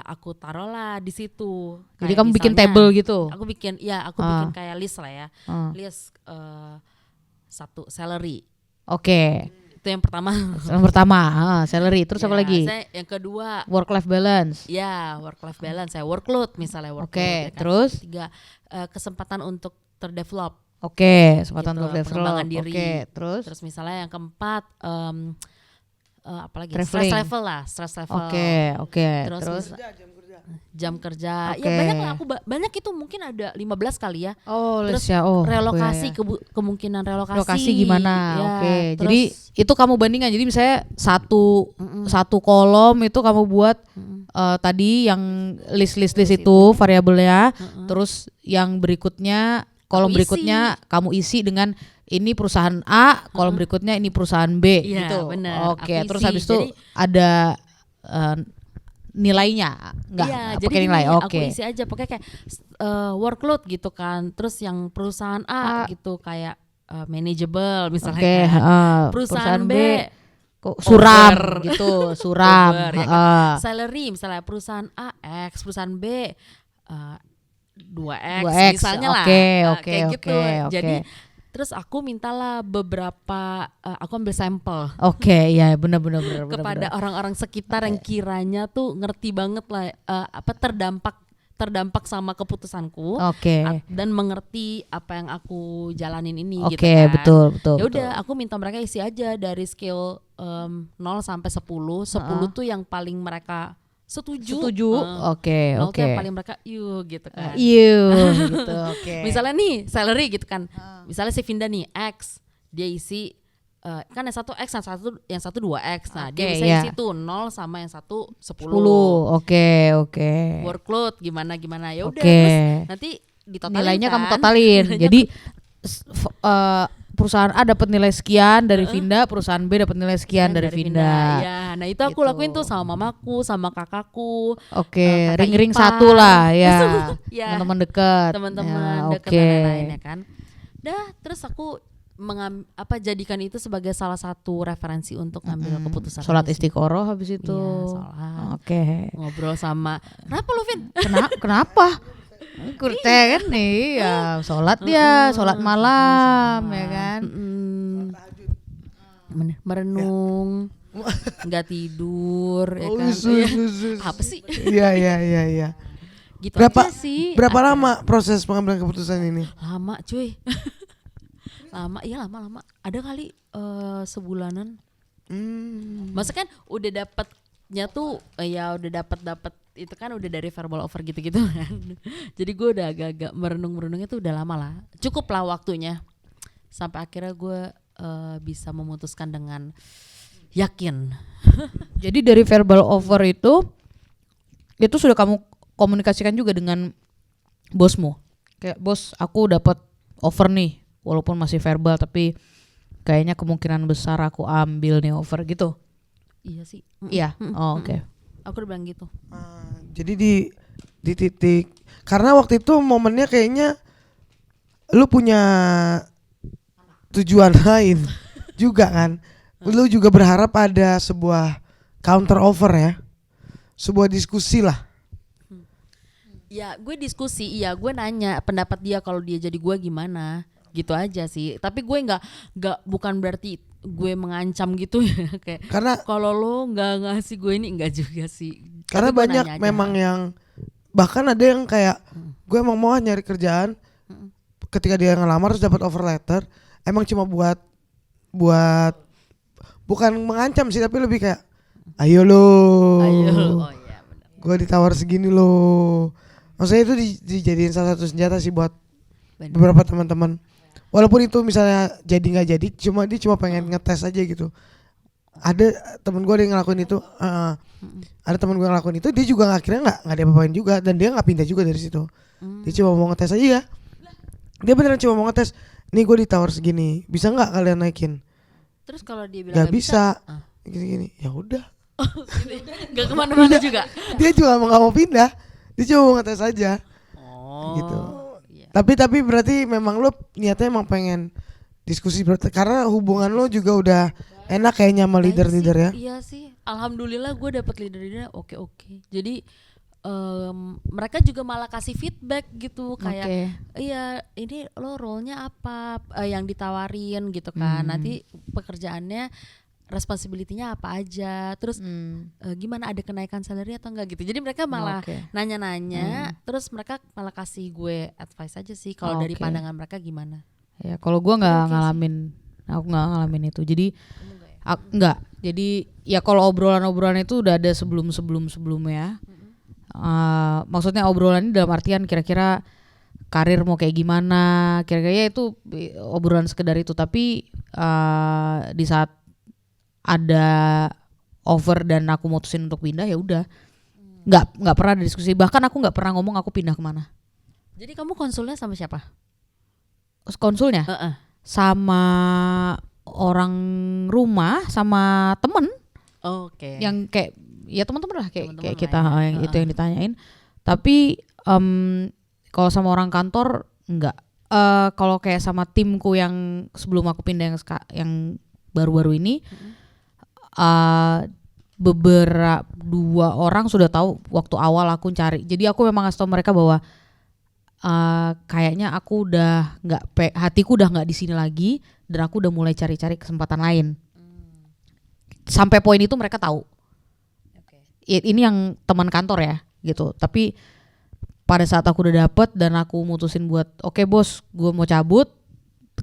aku taruhlah di situ. Jadi kamu bikin table gitu? Aku bikin kayak list lah ya. List 1 salary. Itu yang pertama. Salary. Terus apa lagi? Yang kedua work life balance. Ya, work life balance. Saya workload misalnya workload. Ya kan? Terus 3 kesempatan untuk terdevelop. Kesempatan untuk pengembangan diri. Terus misalnya yang keempat apalagi traveling. stress level. Terus jam kerja. Ya banyak lah, banyak itu mungkin ada 15 kali ya. Terus relokasi kemungkinan relokasi gimana? Jadi itu kamu bandingkan. Jadi misalnya satu kolom itu kamu buat tadi yang list itu variabelnya. Terus yang berikutnya kolom berikutnya kamu isi dengan ini perusahaan A, kolom berikutnya ini perusahaan B gitu. Bener, terus habis itu ada nilainya nggak pakai nilai. Aku isi aja pakai kayak workload gitu kan. Terus yang perusahaan A gitu kayak manageable misalnya kan. Perusahaan B suram gitu, suram. Ya kan? Salary misalnya perusahaan A X, perusahaan B 2X misalnya lah. Kayak gitu. Jadi Terus aku mintalah beberapa, aku ambil sampel. Oke, ya benar. Kepada orang-orang sekitar yang kiranya tuh ngerti banget lah, terdampak sama keputusanku. Dan mengerti apa yang aku jalanin ini gitu kan. Betul. Ya udah, aku minta mereka isi aja dari scale 0 sampai 10. 10 tuh yang paling mereka setuju. 0 tuh yang paling mereka gitu kan. Gitu. Misalnya nih salary gitu kan. Misalnya si Vinda nih X, dia isi kan yang satu X, yang satu 2X. Nah, dia bisa isi tuh 0 sama yang satu 10. Oke. Workload gimana. Ya udah, terus nanti ditotalin nilainya kan. kamu totalin. Jadi perusahaan A dapat nilai sekian dari Vinda, perusahaan B dapat nilai sekian dari Vinda. Ya, nah itu aku lakuin tuh sama mamaku, sama kakakku. Ring-ring satu lah ya. Teman-teman dekat. Teman-teman dekat dan lain-lainnya kan. Terus aku jadikan itu sebagai salah satu referensi untuk ngambil keputusan. Sholat istiqoroh habis itu. Iya, sholat. Ngobrol sama. Kenapa lu, Vin? Kenapa? Kurte kan nih ya, sholat malam ya kan. Merenung, nggak tidur ya kan. Apa sih? Iya. Gitu aja sih. Berapa lama proses pengambilan keputusan ini? Lama cuy. lama. Ada kali sebulanan. Maksudnya kan udah dapetnya tuh udah dapet itu kan udah dari verbal offer gitu-gitu kan. Jadi gue udah agak-agak merenung-merenungnya tuh udah lama lah. Cukup lah waktunya. Sampai akhirnya gue bisa memutuskan dengan yakin. Jadi dari verbal offer itu sudah kamu komunikasikan juga dengan bosmu. Kayak bos, aku dapat offer nih, walaupun masih verbal tapi kayaknya kemungkinan besar aku ambil nih offer gitu. Iya sih. Iya. Oke. Aku udah bilang gitu. Jadi di titik, karena waktu itu momennya kayaknya lu punya tujuan lain juga kan. Lu juga berharap ada sebuah counter offer ya, sebuah diskusi lah. Ya gue diskusi, gue nanya pendapat dia kalau dia jadi gue gimana, gitu aja sih. Tapi gue bukan berarti gue mengancam gitu ya, kayak karena kalau lo nggak ngasih gue ini, enggak juga sih. Karena banyak memang yang bahkan ada yang kayak gue emang mau nyari kerjaan, ketika dia ngelamar terus dapat offer letter, emang cuma buat bukan mengancam sih, tapi lebih kayak ayo lo, gue ditawar segini lo. Maksudnya itu dijadiin salah satu senjata sih buat beberapa teman-teman. Walaupun itu misalnya jadi nggak jadi, dia cuma pengen ngetes aja gitu. Ada temen gue yang ngelakuin itu, ada temen gue ngelakuin itu, dia juga akhirnya nggak diapa-apain juga, dan dia nggak pindah juga dari situ. Dia cuma mau ngetes aja ya. Dia beneran cuma mau ngetes. Nih gue ditawar segini, bisa nggak kalian naikin? Terus kalau dia bilang nggak bisa, gini, ya udah. Nggak kemana-mana juga. Dia juga nggak mau pindah, dia cuma mau ngetes aja. Gitu. Tapi berarti memang lo niatnya emang pengen diskusi, karena hubungan lo juga udah enak kayaknya sama leader-leader ya. Iya sih, alhamdulillah gue dapet leader-leader oke. Jadi mereka juga malah kasih feedback gitu, kayak iya ini lo role-nya apa yang ditawarin gitu kan. Nanti pekerjaannya, responsibility-nya apa aja, terus gimana, ada kenaikan salary atau enggak gitu. Jadi mereka malah nanya-nanya, terus mereka malah kasih gue advice aja sih kalau dari pandangan mereka gimana. Ya kalau gue nggak aku nggak ngalamin itu. Jadi nggak. Jadi ya kalau obrolan itu udah ada sebelumnya. Maksudnya obrolan ini dalam artian kira-kira karir mau kayak gimana, kira-kira ya itu obrolan sekedar itu. Tapi di saat ada offer dan aku mutusin untuk pindah, ya udah nggak pernah ada diskusi. Bahkan aku nggak pernah ngomong aku pindah kemana. Jadi kamu konsulnya sama siapa? Konsulnya sama orang rumah, sama temen. Yang kayak ya teman-teman lah kayak kita yang itu yang ditanyain. Tapi kalau sama orang kantor enggak. Kalau kayak sama timku yang sebelum aku pindah yang baru-baru ini, beberapa 2 orang sudah tahu waktu awal aku cari. Jadi aku memang ngasih tahu mereka bahwa kayaknya aku udah hatiku udah nggak di sini lagi dan aku udah mulai cari-cari kesempatan lain. Sampai poin itu mereka tahu. Ini yang teman kantor ya gitu. Tapi pada saat aku udah dapet dan aku mutusin buat oke bos, gue mau cabut,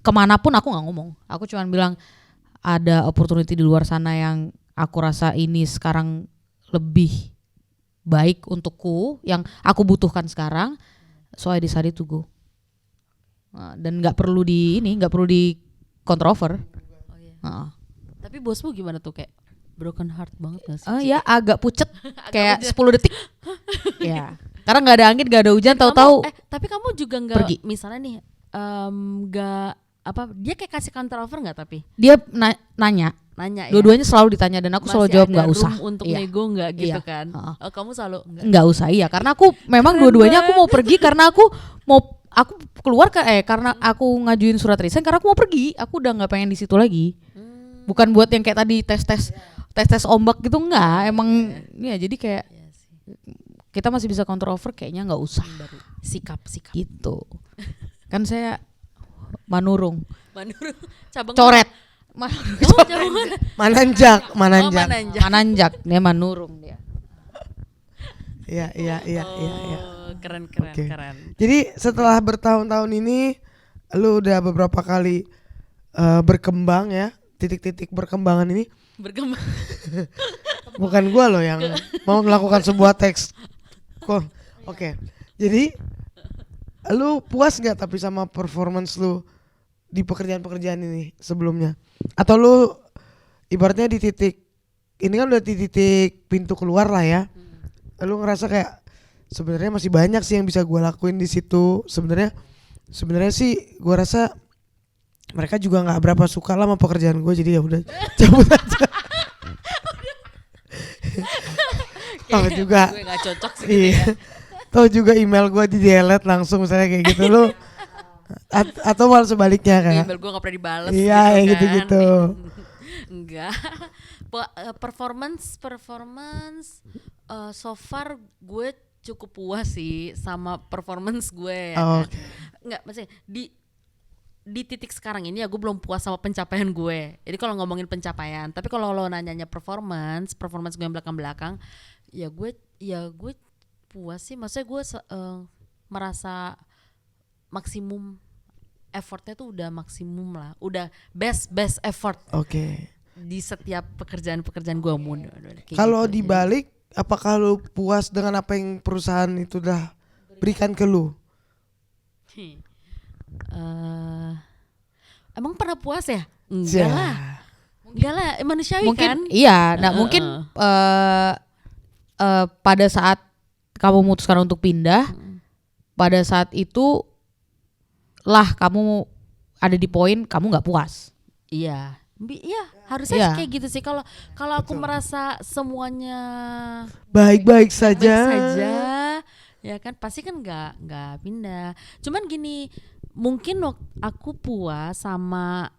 kemanapun aku nggak ngomong. Aku cuman bilang ada opportunity di luar sana yang aku rasa ini sekarang lebih baik untukku, yang aku butuhkan sekarang. So I decided to go. Dan nggak perlu di counter offer. Oh, iya. Tapi bosmu gimana tuh, kayak broken heart banget gak sih? Ya agak pucet kayak 10 detik. Ya. Karena nggak ada angin, nggak ada hujan, tahu-tahu. Tapi kamu juga nggak, pergi. Misalnya nih, nggak dia kayak kasih counter offer nggak, tapi dia nanya ya? Dua-duanya selalu ditanya dan aku masih selalu jawab nggak ada usah. room untuk nego nggak gitu kan? Oh, kamu selalu nggak usah, iya, karena aku memang dua-duanya aku mau pergi karena aku keluar karena aku ngajuin surat resign karena aku mau pergi. Aku udah nggak pengen di situ lagi. Bukan buat yang kayak tadi tes ombak gitu, enggak. Emang ya jadi kayak kita masih bisa counter offer, kayaknya nggak usah. Sikap gitu. Kan saya manurung cabang coret. Mananjak dia manurung dia. Iya. Keren. Jadi setelah bertahun-tahun ini lu udah beberapa kali berkembang ya, titik-titik berkembangan ini. Berkembang. Bukan gua loh yang mau melakukan sebuah teks. Oke. Jadi lu puas nggak tapi sama performance lu di pekerjaan-pekerjaan ini sebelumnya? Atau lu ibaratnya di titik ini kan udah di titik pintu keluar lah ya. Lu ngerasa kayak sebenarnya masih banyak sih yang bisa gua lakuin di situ. Sebenarnya sih gua rasa mereka juga nggak berapa suka lah sama pekerjaan gue, jadi ya udah cabut aja. Tahu juga. Gue nggak cocok sih. Iya. Tahu juga email gue di delete langsung misalnya kayak gitu lu. Atau malah sebaliknya kayak. Email gue nggak pernah dibales. Iya gitu gitu-gitu. Enggak. Performance so far gue cukup puas sih sama performance gue. Okay. Enggak, maksudnya di titik sekarang ini ya gue belum puas sama pencapaian gue. Jadi kalau ngomongin pencapaian, tapi kalau lo nanyanya performance gue yang belakang-belakang, ya gue puas sih. Maksudnya gue merasa maksimum effortnya tuh udah maksimum lah, udah best effort. Oke. Di setiap pekerjaan gue mau. Kalau gitu, dibalik, apakah lu puas dengan apa yang perusahaan itu udah berikan ke lu? Emang pernah puas ya? Enggak lah, manusiawi mungkin, kan? Iya, mungkin pada saat kamu memutuskan untuk pindah, pada saat itu lah kamu ada di poin kamu nggak puas. Iya, harusnya kayak gitu sih. Kalau aku merasa semuanya baik-baik saja, ya kan pasti kan nggak pindah. Cuman gini, mungkin aku puas sama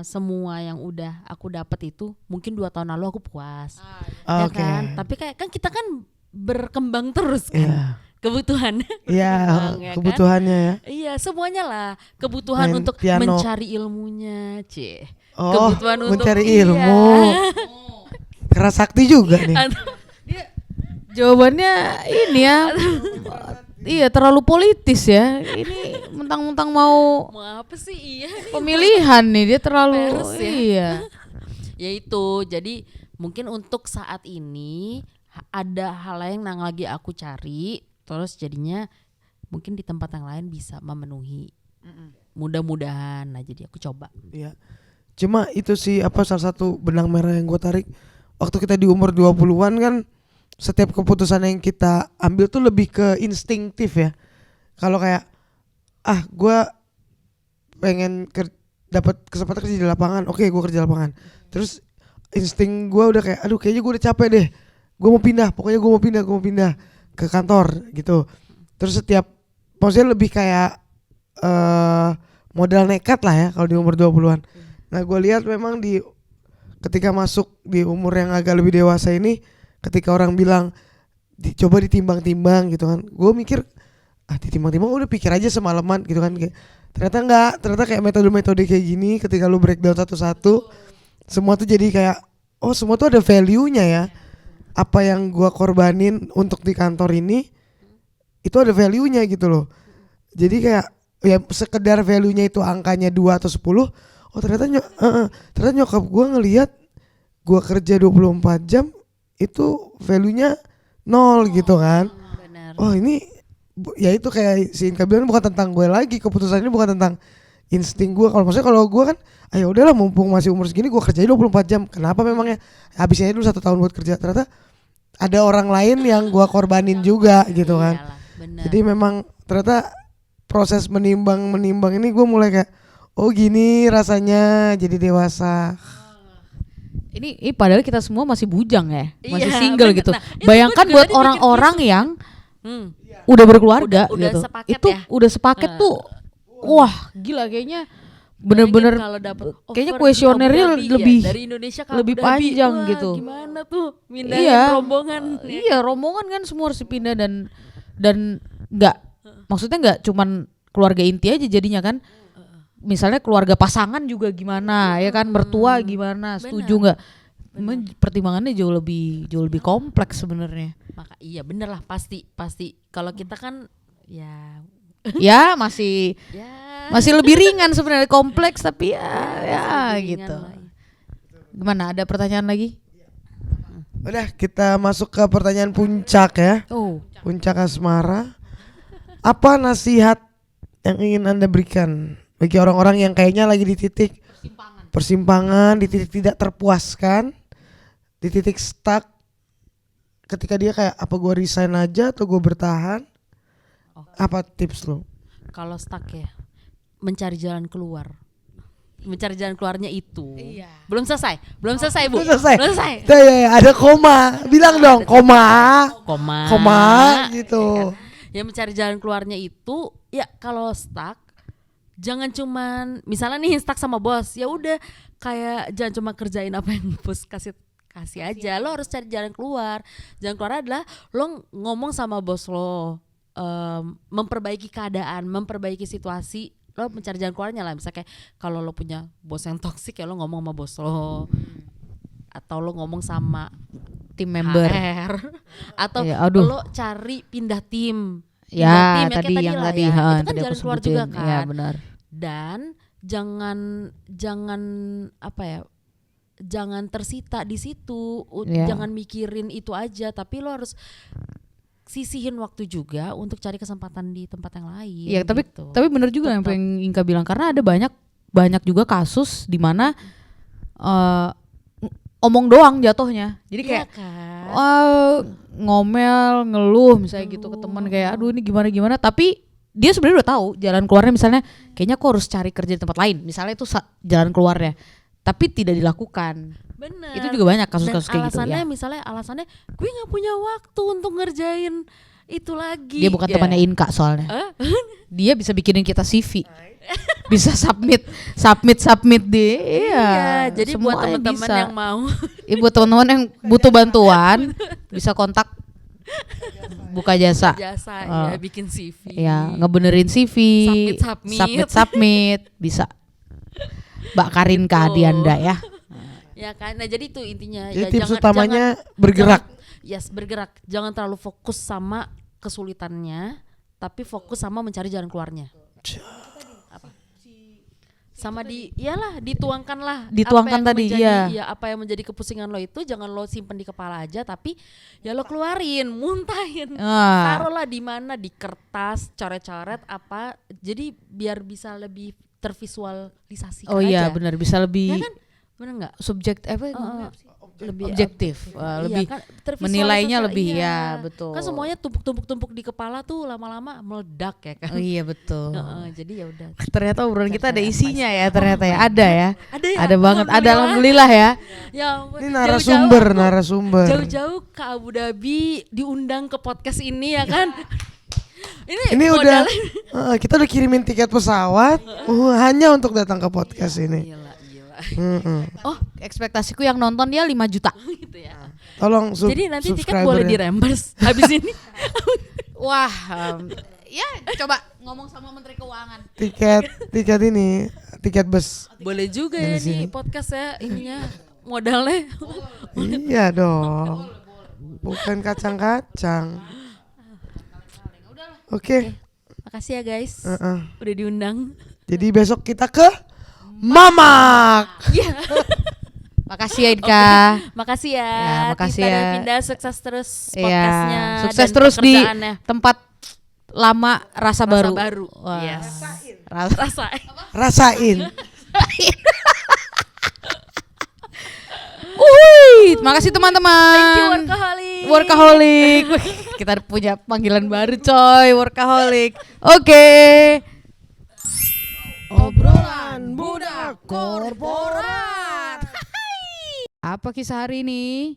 semua yang udah aku dapat itu. Mungkin 2 tahun lalu aku puas, ya kan. Tapi kayak kan kita kan berkembang terus kan. Kebutuhan. Iya, kebutuhannya ya. Iya, semuanya lah. Kebutuhan untuk piano, mencari ilmunya, kebutuhan untuk mencari ilmu. Keras sakti juga nih. Jawabannya ini ya. Iya, terlalu politis ya. Ini mentang-mentang mau apa sih? Iya. Pemilihan nih, dia terlalu Pers, ya. Iya. Ya itu. Jadi mungkin untuk saat ini ada hal lain yang lagi aku cari. Terus jadinya mungkin di tempat yang lain bisa memenuhi. Mudah-mudahan. Nah, jadi aku coba. Iya. Cuma itu sih salah satu benang merah yang gue tarik. Waktu kita di umur 20-an kan, setiap keputusan yang kita ambil tuh lebih ke instinktif ya. Kalau kayak gue pengen dapat kesempatan kerja di lapangan, oke, gue kerja di lapangan. Terus insting gue udah kayak kayaknya gue udah capek deh, gue mau pindah, pokoknya gue mau pindah ke kantor gitu. Terus maksudnya lebih kayak modal nekat lah ya kalau di umur 20-an. Nah, gue lihat memang ketika masuk di umur yang agak lebih dewasa ini, ketika orang bilang coba ditimbang-timbang gitu kan, gue mikir ditimbang-timbang udah pikir aja semalaman gitu kan, kayak ternyata enggak, ternyata kayak metode-metode kayak gini ketika lu breakdown satu-satu semua tuh jadi kayak oh semua tuh ada value-nya ya. Apa yang gua korbanin untuk di kantor ini itu ada value-nya gitu loh. Jadi kayak ya sekedar value-nya itu angkanya 2 atau 10, oh ternyata ternyata nyokap gua ngelihat gua kerja 24 jam itu value-nya 0 gitu kan. Bener. Oh ini ya itu kayak si Inka bilang bukan tentang gue lagi, keputusan ini bukan tentang insting gue. Kalau maksudnya kalau gue kan ayo udahlah mumpung masih umur segini gue kerjain 24 jam. Kenapa memangnya? Habisnya dulu 1 tahun buat kerja. Ternyata ada orang lain yang gue korbanin juga gitu kan. Iyalah, bener. Jadi memang ternyata proses menimbang ini gue mulai kayak oh gini rasanya jadi dewasa. Ini padahal kita semua masih bujang ya, masih Iya, single bener. gitu. Nah, itu Bayangkan gua juga buat tadi mikir orang-orang gitu. yang Hmm. udah berkeluarga Udah gitu. sepaket Itu ya? udah sepaket tuh. Wah, gila kayaknya bener-bener Bayangin kalau dapet kayaknya offer kuesionernya di Abu Dhabi lebih dari Indonesia ke lebih Abu Dhabi. panjang Wah, gitu. Gimana tuh mindahin Iya. rombongan? Iya, rombongan kan semua harus dipindah dan nggak maksudnya nggak cuman keluarga inti aja jadinya kan. Misalnya keluarga pasangan juga gimana ya kan, mertua gimana, setuju nggak? Pertimbangannya jauh lebih kompleks sebenarnya. Maka iya bener lah pasti kalau kita kan ya Ya masih ya lebih ringan sebenarnya, kompleks tapi ya lebih ringan gitu. lah. Gimana, ada pertanyaan lagi? Udah kita masuk ke pertanyaan puncak ya. Oh, Puncak asmara. Apa nasihat yang ingin Anda berikan bagi orang-orang yang kayaknya lagi di titik persimpangan, di titik tidak terpuaskan, di titik stuck, ketika dia kayak apa gue resign aja atau gue bertahan? Apa tips lo? Kalau stuck ya mencari jalan keluar. Mencari jalan keluarnya itu. Iya. Belum selesai Bu. Belum selesai. Belum selesai. Ya, ada koma. Bilang dong koma gitu. Ya mencari jalan keluarnya itu ya kalau stuck jangan cuman misalnya nih stuck sama bos, ya udah kayak jangan cuma kerjain apa yang bos kasih aja. Lo harus cari jalan keluar. Jalan keluar adalah lo ngomong sama bos lo, memperbaiki keadaan, memperbaiki situasi. Lo mencari jalan keluarnya lah. Misalnya kayak kalau lo punya bos yang toksik ya lo ngomong sama bos lo, atau lo ngomong sama tim member. HR atau Ya, aduh. lo cari pindah tim. Ya, Pindah tim, tadi yang lah tadi, ya. ha, Itu kan tadi jalan aku keluar sebutin. juga kan. Ya, benar. Dan jangan apa ya? Jangan tersita di situ. Ya. Jangan mikirin itu aja, tapi lo harus sisihin waktu juga untuk cari kesempatan di tempat yang lain. Iya, gitu. tapi benar juga yang Tetap. pengen Inka bilang, karena ada banyak juga kasus di mana omong doang jatuhnya. Jadi Iya kayak kan? ngomel, ngeluh misalnya gitu ke teman kayak aduh ini gimana, tapi dia sebenarnya udah tahu jalan keluarnya, misalnya kayaknya aku harus cari kerja di tempat lain. Misalnya itu jalan keluarnya. Tapi tidak dilakukan. Bener. Itu juga banyak kasus-kasus Dan kayak gitu alasannya ya. misalnya gue nggak punya waktu untuk ngerjain itu lagi. Dia bukan Ya. temannya Inka soalnya. Dia bisa bikinin kita CV. Bisa submit di Iya, jadi buat semuanya teman-teman bisa. yang mau Buat teman-teman yang butuh bantuan bisa kontak buka jasa. jasa ya bikin CV. Ya, ngebenerin CV, submit bisa. Mbak Karinka Betul. Dianda ya. Ya kan. Nah, jadi itu intinya. Jadi Ya, tips utamanya bergerak. Bergerak. Jangan terlalu fokus sama kesulitannya, tapi fokus sama mencari jalan keluarnya. Apa? Sama dituangkan lah. Dituangkan apa yang tadi, menjadi, iya. apa yang menjadi kepusingan lo itu jangan lo simpen di kepala aja, tapi ya lo keluarin, muntahin. Taruhlah di mana, di kertas, coret-coret apa. Jadi biar bisa lebih tervisualisasikan Oh iya aja. benar, bisa lebih Ya kan? Bener nggak? lebih objektif, lebih kan, tervisualisasi, menilainya lebih iya. ya betul. Kan semuanya tumpuk di kepala tuh lama-lama meledak ya kan. Oh iya betul. Jadi ya udah. Ternyata obrolan kita ada Cari isinya apa ya, ternyata ya ada ya. Ada ya? Ada banget, ada alhamdulillah ya. Ya ampun, Ini jauh-jauh narasumber. aku Jauh-jauh ke Abu Dhabi diundang ke podcast ini ya kan. Ini udah kita udah kirimin tiket pesawat hanya untuk datang ke podcast ini. Gila. Oh, ekspektasiku yang nonton dia 5 juta. Gitu ya. Tolong Jadi nanti tiket subscriber boleh ya. di reimburse habis ini. Wah, Ya, coba ngomong sama Menteri Keuangan. Tiket ini, tiket bus. Boleh juga ya nih podcast ya ininya modalnya. Iya dong. Bukan kacang-kacang. Oke. Makasih ya guys. Udah diundang. Jadi besok kita ke Mamak. Iya. Makasih ya Idka. Makasih ya. Makasih Tita ya. dan Vinda sukses terus podcastnya. Sukses dan terus di pekerjaannya. tempat lama rasa baru. Wah. Yes. Rasain. Makasih teman-teman. Thank you workaholic. Workaholic. Wih, kita punya panggilan baru coy, workaholic. Oke. Obrolan budak korporat. Apa kisah hari ini?